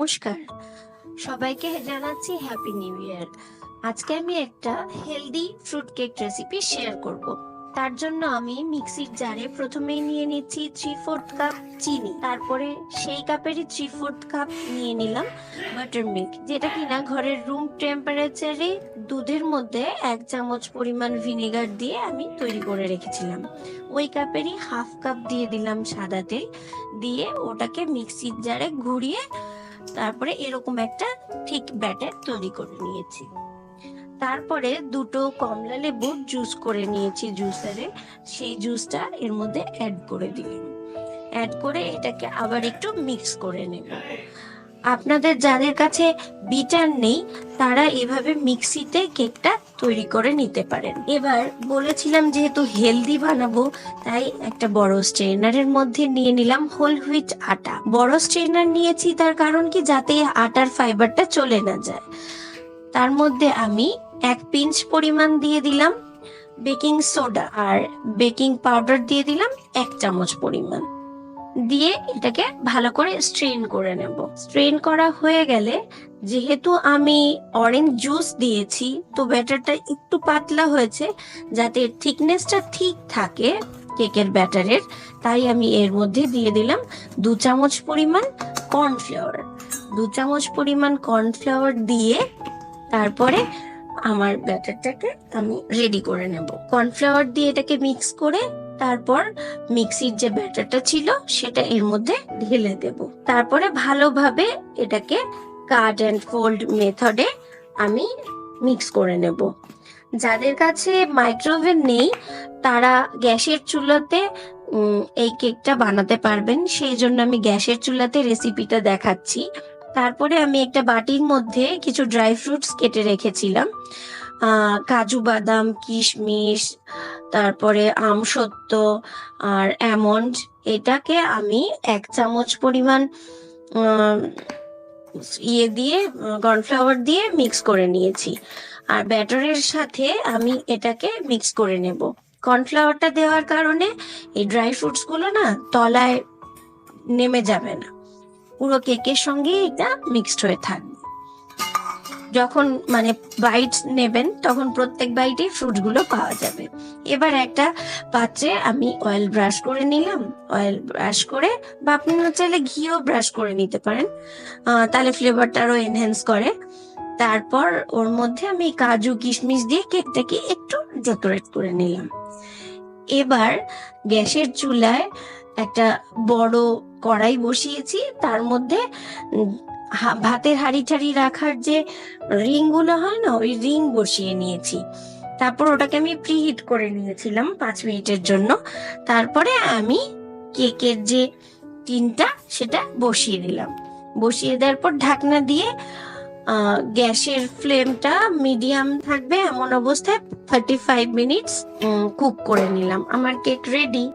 নমস্কার, সবাইকে জানাচ্ছি হ্যাপি নিউ ইয়ার। আজকে আমি একটা healthy fruit cake recipe share করব। তার জন্য আমি মিক্সির জারে প্রথমেই নিয়ে নিচ্ছি 3/4 কাপ চিনি, তারপরে সেই কাপেরই 3/4 কাপ নিয়ে নিলাম বাটার মিল্ক, যেটা কিনা ঘরের রুম টেম্পারেচারে দুধের মধ্যে 1 চামচ পরিমাণ ভিনেগার দিয়ে আমি তৈরি করে রেখেছিলাম। ওই কাপেরই 1/2 কাপ দিয়ে দিলাম সাদা তেল, দিয়ে ওটাকে মিক্সির জারে ঘুরিয়ে তারপরে এরকম একটা ঠিক ব্যাটার তৈরি করে নিয়েছি। তারপরে দুটো কমলা লেবুর জুস করে নিয়েছি জুসারে, সেই জুসটা এর মধ্যে অ্যাড করে দিলাম। অ্যাড করে এটাকে আবার একটু মিক্স করে নেব। আপনাদের যাদের কাছে বিটার নেই তারা এভাবে মিক্সিতে কেকটা তৈরি করে নিতে পারেন। এবার বলেছিলাম যেহেতু হেলদি বানাবো, তাই একটা বড় স্ট্রেনারের মধ্যে নিয়ে নিলাম হোল হুইট আটা। বড় স্ট্রেনার নিয়েছি তার কারণ কি, যাতে আটার ফাইবারটা চলে না যায়। তার মধ্যে আমি 1 পিঞ্চ পরিমাণ দিয়ে দিলাম বেকিং সোডা, আর বেকিং পাউডার দিয়ে দিলাম 1 চামচ পরিমাণ, দিয়ে এটাকে ভালো করে স্ট্রেন করে নেব। স্ট্রেন করা হয়ে গেলে, যেহেতু আমি অরেঞ্জ জুস দিয়েছি, তো ব্যাটারটা একটু পাতলা হয়েছে, যাতে থিকনেসটা ঠিক থাকে কেকের ব্যাটারের, তাই আমি এর মধ্যে দিয়ে দিলাম 2 চামচ পরিমাণ কর্নফ্লাওয়ার। 2 চামচ পরিমাণ কর্নফ্লাওয়ার দিয়ে তারপরে আমার ব্যাটারটাকে আমি রেডি করে নেব। কর্নফ্লাওয়ার দিয়ে এটাকে মিক্স করে তারপর মিক্সির যে ব্যাটারটা ছিল সেটা এর মধ্যে ঢেলে দেব। তারপরে ভালোভাবে এটাকে কাট অ্যান্ড ফোল্ড মেথডে আমি মিক্স করে নেব। যাদের কাছে মাইক্রোওয়েভ নেই তারা গ্যাসের চুলাতে এই কেকটা বানাতে পারবেন, সেই জন্য আমি গ্যাসের চুলাতে রেসিপিটা দেখাচ্ছি। তারপরে আমি একটা বাটির মধ্যে কিছু ড্রাই ফ্রুটস কেটে রেখেছিলাম, কাজু বাদাম, কিশমিশ, তারপরে আমসত্ত্ব আর অ্যামন্ড। এটাকে আমি 1 চামচ পরিমাণ দিয়ে কর্নফ্লাওয়ার দিয়ে মিক্স করে নিয়েছি, আর ব্যাটারের সাথে আমি এটাকে মিক্স করে নেব। কর্নফ্লাওয়ারটা দেওয়ার কারণে এই ড্রাই ফ্রুটস গুলো না তলায় নেমে যাবে না, পুরো কেকের সঙ্গে এটা মিক্সড হয়ে থাকবে। যখন মানে বাইট নেবেন তখন প্রত্যেক বাইটে ফ্রুট গুলো পাওয়া যাবে। এবার একটা পাত্রে আমি অয়েল ব্রাশ করে নিলাম। অয়েল ব্রাশ করে, বা আপনারা চাইলে ঘিও ব্রাশ করে নিতে পারেন, তাহলে ফ্লেভারটা আরো এনহ্যান্স করে। তারপর ওর মধ্যে আমি কাজু কিশমিশ দিয়ে কেকটাকে একটু ডেকোরেট করে নিলাম। এবার গ্যাসের চুলায় একটা বড় কড়াই বসিয়েছি, তার মধ্যে ভাতের হাঁড়ি ঠাড়ি রাখার যে রিং গুলো হয় না, ওই রিং বসিয়ে নিয়েছি। তারপর ওটাকে আমি প্রিহিট করে নিয়েছিলাম 5 মিনিটের জন্য। তারপরে আমি কেকের যে টিনটা সেটা বসিয়ে দিলাম। বসিয়ে দেওয়ার পর ঢাকনা দিয়ে গ্যাসের ফ্লেমটা মিডিয়াম থাকবে এমন অবস্থায় 35 মিনিটস কুক করে নিলাম। আমার কেক রেডি।